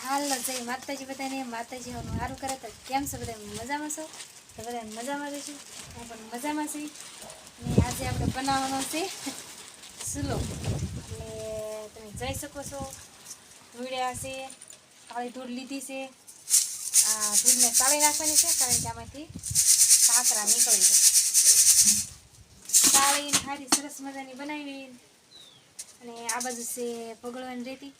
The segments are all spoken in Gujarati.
હાલો જય માતાજી બધાને માતાજી સારું કરે તો કેમ છો બધા મજામાં છો તો બધા મજામાં રહીશું હું પણ મજામાં છું અને આજે આપણે બનાવવાનો છે સુલો એટલે તમે જોઈ શકો છો ધૂળ્યા છે કાળી ધૂળ લીધી છે આ ધૂળને કાળી નાખવાની છે કારણ કે આમાંથી કાકરા નીકળી જાય કાળી સારી સરસ મજાની બનાવી અને આ બાજુ છે પગળવાની રેતી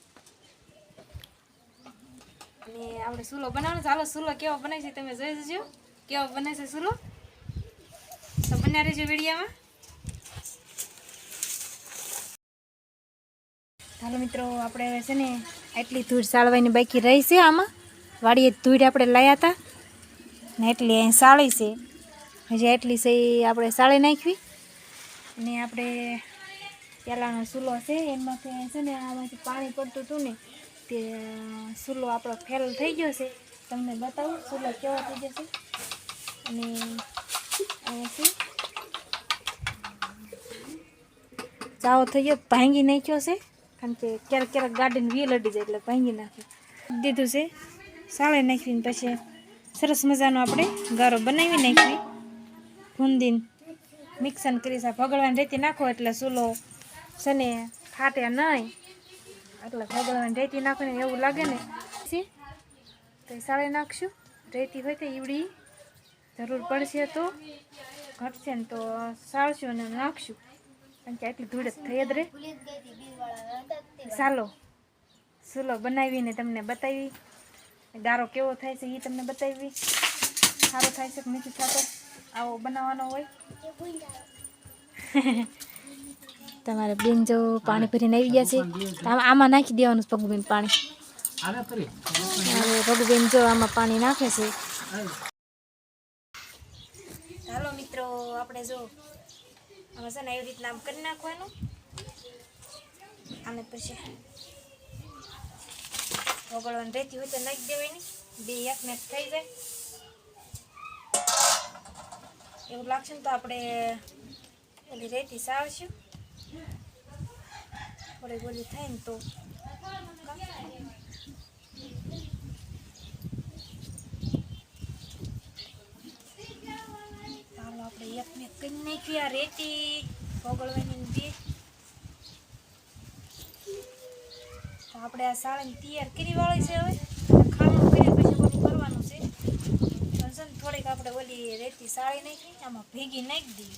અને આપણે સુલો બનાવવાનો ચાલો સુલો કેવો બનાવી છે તમે જોઈ જજો કેવો બને છે સુલો તો બન્યા રહેજો વિડીયોમાં હાલો મિત્રો આપણે છે ને એટલી ધૂળ સાળવાની બાકી રહી છે આમાં વાડીએ ધૂળ આપણે લાવ્યા હતા ને એટલી અહીં સાળી છે હજી એટલી છે આપણે સાળી નાખવી અને આપણે પહેલાંનો સુલો છે એમાંથી છે ને આમાંથી પાણી પડતું હતું ને તે સુલો આપણો ફેલ થઈ ગયો છે તમને બતાવું સુલો કેવો થઈ જશે અને અહીંયાથી ચાવો થઈ ગયો ભાંગી નાખ્યો છે કારણ કે ક્યારેક ક્યારેક ગાડીને વ્હીલ અડી જાય એટલે ભાંગી નાખ્યું દીધું છે સાળે નાખીને પછી સરસ મજાનો આપણે ગારો બનાવી નાખવી ગુંદીને મિક્સન કરી ભગળવાની રેતી નાખો એટલે સુલો છે ને ફાટે નહીં એટલે ભગળવાની રેતી નાખો ને એવું લાગે ને તો સાળે નાખશું રેતી હોય તો ઈવડી જરૂર પડશે તો ઘટશે ને તો સાળશું અને નાખશું કારણ કે આટલી ધૂળ થઈ જ રહે ચાલો સુલો બનાવીને તમને બતાવી ગારો કેવો થાય છે એ તમને બતાવી સારો થાય છે કે નથી થતો આવો બનાવવાનો હોય તમારે બેન જો પાણી ભરીને આવી ગયા છે આમાં નાખી દેવાનું પગુબેન પાણી પગુબેન જો આમાં પાણી નાખે છે ચાલો મિત્રો આપણે જો આમાં છે ને એવી રીતના આમ કરી નાખવાનું અને પછી વગળવાની રહેતી હોય તો નાખી દેવાની બે એકને થઈ જાય એવું લાગશે ને તો આપણે ઓલી રેતી સાવશું થોડી બોલી થાય ને તો ચાલો આપણે એકને કરી નાખી આ રેતી વગળવાની બે તો આપણે આ સાળીને તૈયાર કરી વાળી છે હવે ખાવાનું કર્યા પછી બધું કરવાનું છે થોડીક આપણે ઓલી રેતી સાળી નાખી આમાં ભેગી નાખી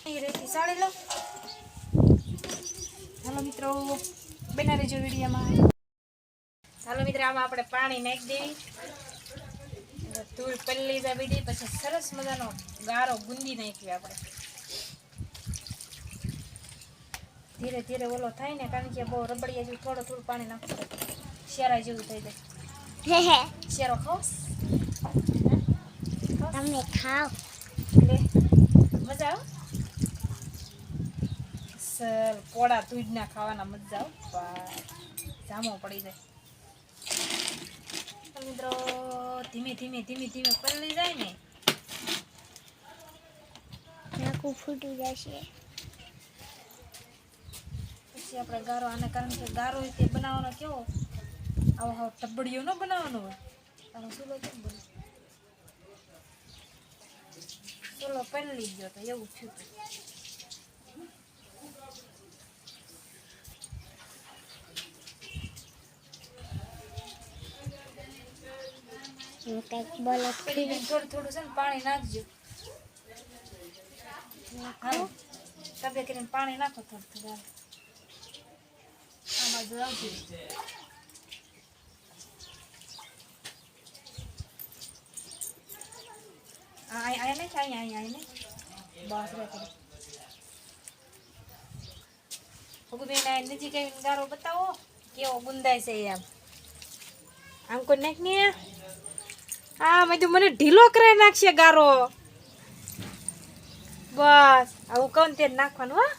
દઈએ રેતી સાળી લો હાલો મિત્રો બના રહેજો વિડીયોમાં હાલો મિત્રો આમાં આપણે પાણી નાખી દેવી ધૂળ પલ્લી જાવી દે પછી સરસ મજાનો ગારો ગુંદી નાખવી આપણે ધીરે ધીરે ઓલો થાય ને કારણ કે બહુ રબડિયા જેવું થોડું પાણી નાખવું શેરા જેવું થઈ જાય શેરો ખાઓ તમે ખાઓ લે મજા આવે સર પોડા દૂધના ખાવાના મજા આવે જામો પડી જાય મિત્રો ધીમે ધીમે પલળી જાય ને નાકું ફૂટી જશે પછી આપણે ગારો આને કારણ કે ગારો તે બનાવવાનો કેવો આવો હાવ ટબડીઓ ન બનાવવાનો હોય આનો સુલો કેમ બને સુલો પલળી ગયો તો એવું થયું કંઈક બોલો થોડું છે ને પાણી નાખજો તબે કરીને પાણી નાખો થોડું આ બાજુ આવજો અહીંયા નહીં અહીંયા નહીં બસ રે કરો ભગુબેન નજીક આવીને ગારો બતાવો કેવો ગુંદાય છે આમ કોઈ નાખ ને હા મેં તો મને ઢીલો કરાવી નાખશે ગારો બસ આવું કહું તે નાખવાનું હા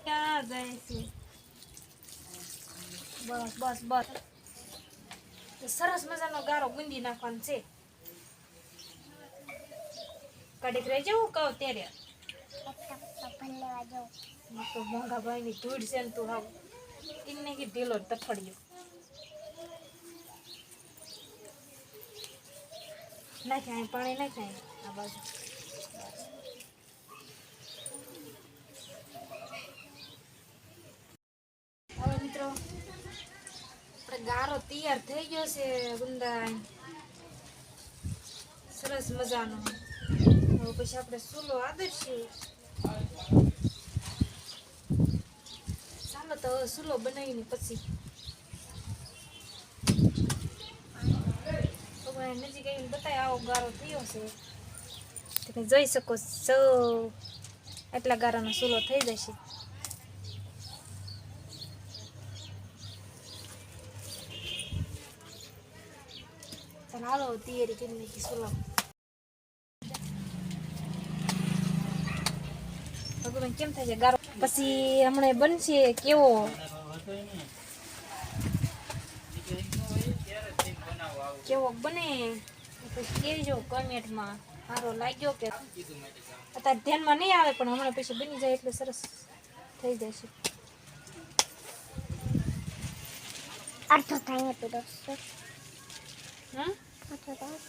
ક્યાં જાય છે બસ સરસ મજાનો ગારો ગુંદી નાખવાનો છે કડીક રહી જવું કહું ત્યારે મોંઘા જો તો મોંઘા ભાઈની ધૂળ છે ને તું હાવ કિન્ને કી ઢીલો તફડ્યો નાખે અહીં પાણી નાખે અહીં આ બાજુ હવે મિત્રો આપણે ગારો તૈયાર થઈ ગયો છે ગુંદા સરસ મજાનો હવે પછી આપણે ચૂલો આદરશું ચાલો તો હવે ચૂલો બનાવીને પછી નજીક આવીને બતાય આવો ગારો થયો છે તમે જોઈ શકો છો એટલા ગારાનો ચૂલો થઈ જશે ચાલો હાલો તૈયારી કરી નાખી ચૂલો ભગવાન કેમ થાય છે ગારો પછી હમણાં બનશે કેવો કેવો બને પછી કહેજો કમેન્ટમાં સારો લાગ્યો કે અત્યારે ધ્યાનમાં નહીં આવે પણ હમણાં પછી બની જાય એટલે સરસ થઈ જશે અડધો થાય તો દોસ્તો હમ અડધો થાય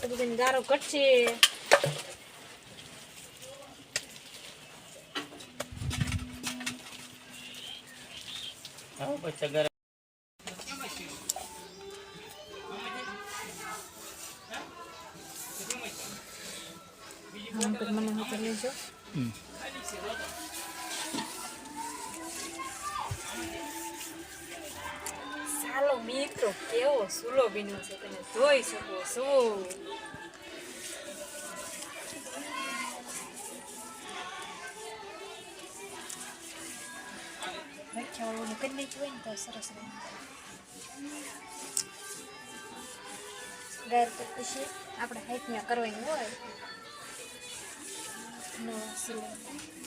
તો બધાને ગારો કટશે મને કરી લેજો ચાલો મિત્રો કેવો સૂલો બીનો છે તમે જોઈ શકો છો રખ્યાવાળું કરી નાખ્યું હોય ને તો સરસ રહે ગાર તો પછી આપણે હાઈટમાં કરવાની હોય નો સિલાઈ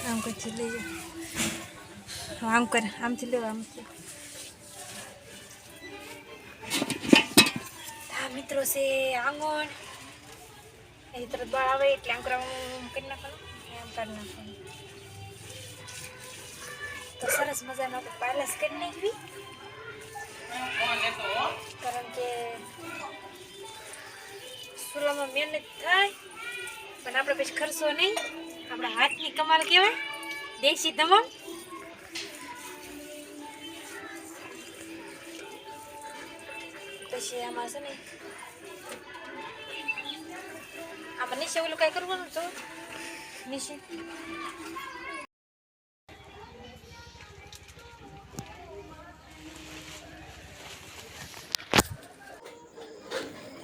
આમ કરથી લઈ જાઓ આમ કર આમથી લેવા આમથી હા મિત્રો છે આંગણ એની તરફ બાળ આવે એટલે આમ કરવા કરી નાખવાનું આમ કરી નાખવાનું તો સરસ મજાનો આપણે પાલસ કરી નાખવી કારણ કે ચૂલામાં મહેનત થાય પણ આપણે પછી ખર્ચો નહીં આપણા હાથની કમાલ કહેવાય દેશી ધમાલ પછી આમાં છે ને આમાં નીચે ઓલું કાંઈ કરવાનું તો નીચે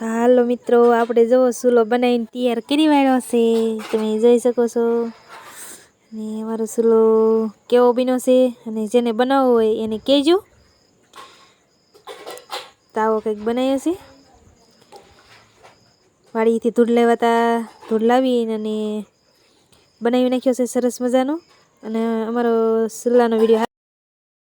હાલો મિત્રો આપણે જવો ચૂલો બનાવીને તૈયાર કરી વાળ્યો છે તમે જોઈ શકો છો ને અમારો ચૂલો કેવો બીનો છે અને જેને બનાવવો હોય એને કહેજો તો આવો કંઈક બનાવ્યો છે વાડીથી ધૂળ લેવાતા ધૂળ લાવીને અને બનાવી નાખ્યો છે સરસ મજાનો અને અમારો ચૂલાનો વિડીયો